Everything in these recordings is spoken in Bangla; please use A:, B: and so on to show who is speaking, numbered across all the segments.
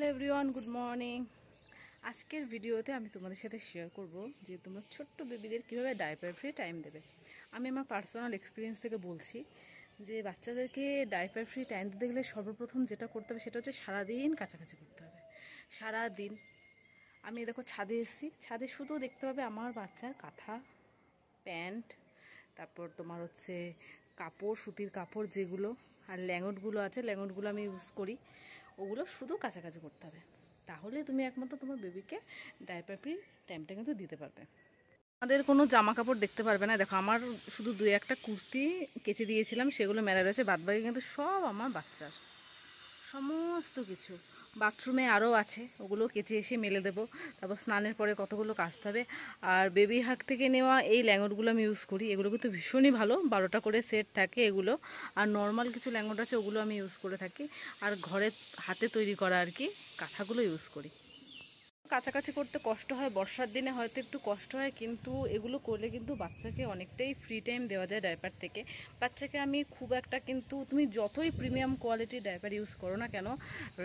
A: Hello everyone, good morning. আজকের ভিডিওতে আমি তোমাদের সাথে শেয়ার করব যে তোমরা ছোট্ট বেবিদের কীভাবে ডাইপার ফ্রি টাইম দেবে। আমি আমার পার্সোনাল এক্সপিরিয়েন্স থেকে বলছি যে বাচ্চাদেরকে ডাইপার ফ্রি টাইম দিতে গেলে সর্বপ্রথম যেটা করতে হবে সেটা হচ্ছে সারাদিন কাছাকাছি করতে হবে। সারাদিন আমি দেখো ছাদে এসেছি, ছাদে শুধু দেখতে পাবে আমার বাচ্চার কাঁথা, প্যান্ট, তারপর তোমার হচ্ছে কাপড়, সুতির কাপড় যেগুলো, আর ল্যাঙ্গটগুলো আছে, ল্যাঙ্গটগুলো আমি ইউজ করি, ওগুলো শুধু কাছাকাছি করতে হবে। তাহলে তুমি একমাত্র তোমার বেবিকে ডাইপার ফ্রি টাইমটা কিন্তু দিতে পারবে। আমাদের কোনো জামা কাপড় দেখতে পারবে না। দেখো আমার শুধু দুই একটা কুর্তি কেচে দিয়েছিলাম, সেগুলো মেলা রয়েছে, বাদবাকি কিন্তু সব আমার বাচ্চার সমস্ত কিছু। বাথরুমে আরও আছে, ওগুলো কেচে এসে মেলে দেবো। তারপর স্নানের পরে কতগুলো কাচতে হবে। আর বেবি হাগ থেকে নেওয়া এই ল্যাঙ্গটগুলো আমি ইউজ করি, এগুলো কিন্তু ভীষণই ভালো, 12টা করে সেট থাকে এগুলো। আর নর্মাল কিছু ল্যাঙ্গট আছে, ওগুলো আমি ইউজ করে থাকি। আর ঘরে হাতে তৈরি করা আর কি কাঁথাগুলো ইউজ করি। কাছাকাছি করতে কষ্ট হয়, বর্ষার দিনে হয়তো একটু কষ্ট হয়, কিন্তু এগুলো করলে কিন্তু বাচ্চাকে অনেকটাই ফ্রি টাইম দেওয়া যায় ডাইপার থেকে। বাচ্চাকে আমি খুব একটা, কিন্তু তুমি যতই প্রিমিয়াম কোয়ালিটির ডাইপার ইউজ করো না কেন,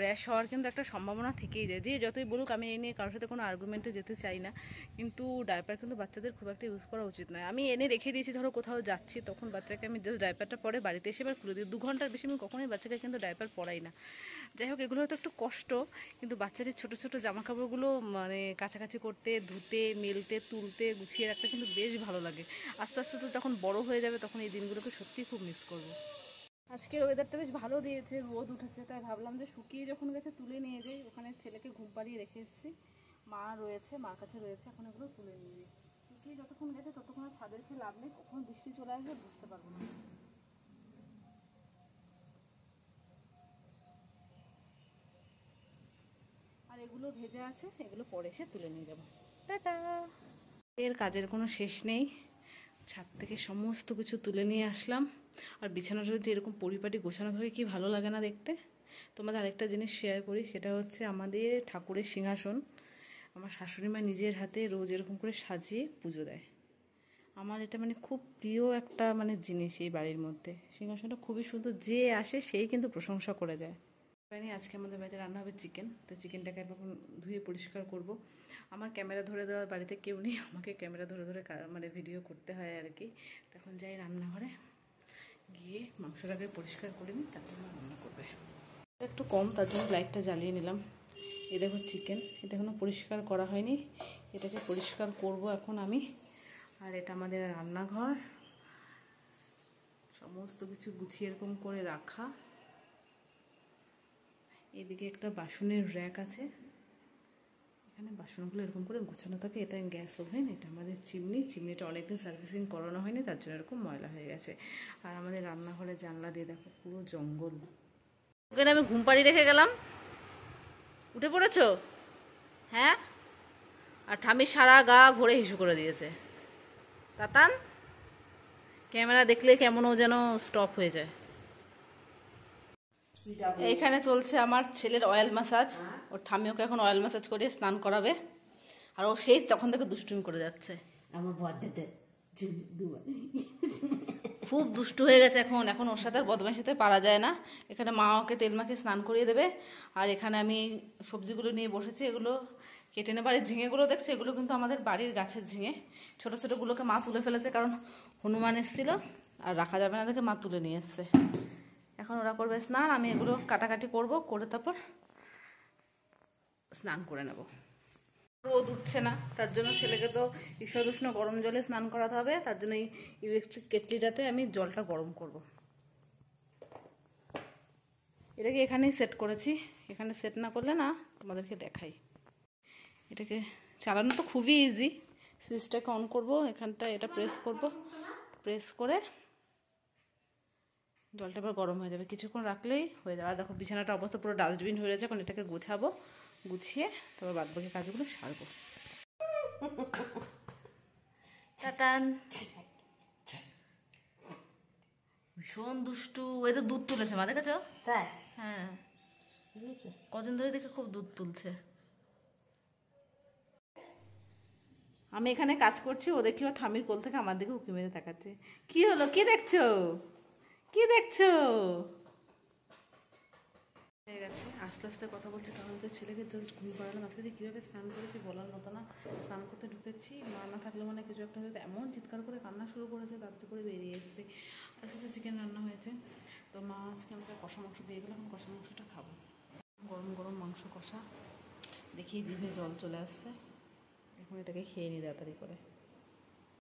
A: র্যাশ হওয়ার কিন্তু একটা সম্ভাবনা থেকেই যায়। যে যতই বলুক, আমি এই নিয়ে কারোর সাথে কোনো আর্গুমেন্টে যেতে চাই না, কিন্তু ডাইপার কিন্তু বাচ্চাদের খুব একটা ইউজ করা উচিত নয়। আমি এনে রেখে দিয়েছি, ধরো কোথাও যাচ্ছি, তখন বাচ্চাকে আমি জাস্ট ডাইপারটা পরে বাড়িতে এসে এবার খুলে দিই। 2 ঘন্টার বেশি আমি কখনোই বাচ্চাকে কিন্তু ডাইপার পরাই না। যাই হোক, এগুলো হয়তো একটু কষ্ট, কিন্তু বাচ্চাদের ছোটো ছোটো জামা কাপড়গুলো মানে কাছাকাছি করতে, ধুতে, মেলতে, তুলতে, গুছিয়ে রাখতে কিন্তু বেশ ভালো লাগে। আস্তে আস্তে তো যখন বড় হয়ে যাবে, তখন এই দিনগুলোকে সত্যিই খুব মিস করবো। আজকের ওয়েদারটা বেশ ভালো দিয়েছে, রোদ উঠেছে, তাই ভাবলাম যে শুকিয়ে যখন গেছে তুলে নিয়ে যাই। ওখানে ছেলেকে ঘুম পাড়িয়ে রেখে এসেছি, মা রয়েছে, মার কাছে রয়েছে, এখন এগুলো তুলে নিয়ে যাই। শুকিয়ে যতক্ষণ গেছে ততক্ষণ আর ছাদের খেয়ে লাভ নেই, কখন বৃষ্টি চলে আসবে বুঝতে পারবো না। আর এগুলো ভেজে আছে, এগুলো পরে এসে তুলে নিয়ে যাবো। টাটা। এর কাজের কোনো শেষ নেই, ছাদ থেকে সমস্ত কিছু তুলে নিয়ে আসলাম। আর বিছানাটা যদি এরকম পরিপাটি গোছানো থাকে কি ভালো লাগে না দেখতে। তোমাদের আরেকটা জিনিস শেয়ার করি, সেটা হচ্ছে আমাদের ঠাকুরের সিংহাসন আমার শাশুড়ি মা নিজের হাতে রোজ এরকম করে সাজিয়ে পুজো দেয়। আমার এটা মানে খুব প্রিয় একটা মানে জিনিস এই বাড়ির মধ্যে। সিংহাসনটা খুবই সুন্দর, যে আসে সেই কিন্তু প্রশংসা করে যায়। আজকে আমাদের বাড়িতে রান্না হবে চিকেন, তো চিকেনটাকে এখন ধুয়ে পরিষ্কার করব। আমার ক্যামেরা ধরে দেওয়ার বাড়িতে কেউ নেই, আমাকে ক্যামেরা ধরে ধরে মানে ভিডিও করতে হয় আর কি। তখন যাই রান্নাঘরে গিয়ে মাংসটাকে পরিষ্কার করে নিই, তারপর আমার রান্না করবে। একটু কম, তার জন্য লাইটটা জ্বালিয়ে নিলাম। এই দেখো চিকেন, এটা এখনও পরিষ্কার করা হয়নি, এটাকে পরিষ্কার করব এখন আমি। আর এটা আমাদের রান্নাঘর, সমস্ত কিছু গুছিয়ে এরকম করে রাখা। এদিকে একটা বাসনের র্যাক আছে, এখানে বাসনগুলো এরকম করে গোছানো থাকে। এটা গ্যাস ওভেন, এটা আমাদের চিমনিটা অনেকদিন সার্ভিসিং করানো হয়নি, তার জন্য এরকম ময়লা হয়ে গেছে। আর আমাদের রান্নাঘরের জানলা দিয়ে দেখো পুরো জঙ্গল। ওখানে আমি ঘুম পাড়িয়ে রেখে গেলাম, উঠে পড়েছ? হ্যাঁ। আর ঠামির সারা গা ভরে হিসু করে দিয়েছে। তাতান ক্যামেরা দেখলে কেমনও যেন স্টপ হয়ে যায়। এইখানে চলছে আমার ছেলের অয়েল ম্যাসাজ, ওর ঠাম্মি ওকে এখন অয়েল ম্যাসাজ করে স্নান করাবে। আর ও সেই তখন থেকে দুষ্টুমি করে যাচ্ছে।
B: আমার বদ্দাতে
A: খুব দুষ্টু হয়ে গেছে এখন, এখন ওর সাথে আর বদমাইশিতে পারা যায় না। এখানে মা ওকে তেল মাখিয়ে স্নান করিয়ে দেবে। আর এখানে আমি সবজিগুলো নিয়ে বসেছি, এগুলো কেটে নেবার। ঝিঙেগুলো দেখছে, এগুলো কিন্তু আমাদের বাড়ির গাছের ঝিঙে। ছোটো ছোটোগুলোকে মা তুলে ফেলেছে, কারণ হনুমান এসেছিলো আর রাখা যাবে না দেখে মা তুলে নিয়ে এসছে। এখন ওরা করবে স্নান, আমি এগুলো কাটাকাটি করব, করে তারপর স্নান করে নেব। রোদ উঠছে না, তার জন্য ছেলেকে তো ঈষদুষ্ণ গরম জলে স্নান করাতে হবে। তার জন্য এই ইলেকট্রিক কেটলিটাতে আমি জলটা গরম করব। এটাকে এখানেই সেট করেছি, এখানে সেট না করলে না তোমাদেরকে দেখাই। এটাকে চালানো তো খুবই ইজি। সুইচটাকে অন করব, এখানটা এটা প্রেস করব, প্রেস করে জলটা এবার গরম হয়ে যাবে, কিছুক্ষণ রাখলেই হয়ে যাবে। আর দেখো বিছানাটা অবস্থা পুরো ডাস্টবিন হয়ে গেছে, এখন এটাকে গোছাবো, গুছিয়ে তারপর বাদবাকি কাজগুলো সারবো। টাটান। ভীষণ দুষ্টু, এই তো দুধ তুলেছে মা, দেখেছ?
B: তাই?
A: হ্যাঁ, কদিন ধরে দেখে খুব দুধ তুলছে। আমি এখানে কাজ করছি, ও দেখি ও ঠামির কোল থেকে আমার দিকে উঁকি মেরে তাকাচ্ছে। কি হলো, কি দেখছো, কি দেখছো? হয়ে গেছে, আস্তে আস্তে কথা বলছি কারণ হচ্ছে ছেলেকে জাস্ট ঘুম পাড়ালাম। আজকে যে কীভাবে স্নান করেছি বলার মতো না। স্নান করতে ঢুকেছি, মা না থাকলে মানে কিছু একটা হয়তো এমন চিৎকার করে কান্না শুরু করেছে, তাড়াতাড়ি করে বেরিয়ে এসেছি। আজকে তো চিকেন রান্না হয়েছে, তো মা আজকে আমাকে কষা মাংস দিয়ে গেলাম, কষা মাংসটা খাবো। গরম গরম মাংস কষা, দেখি জিভে জল চলে আসছে, এখন এটাকে খেয়ে নিই তাড়াতাড়ি করে।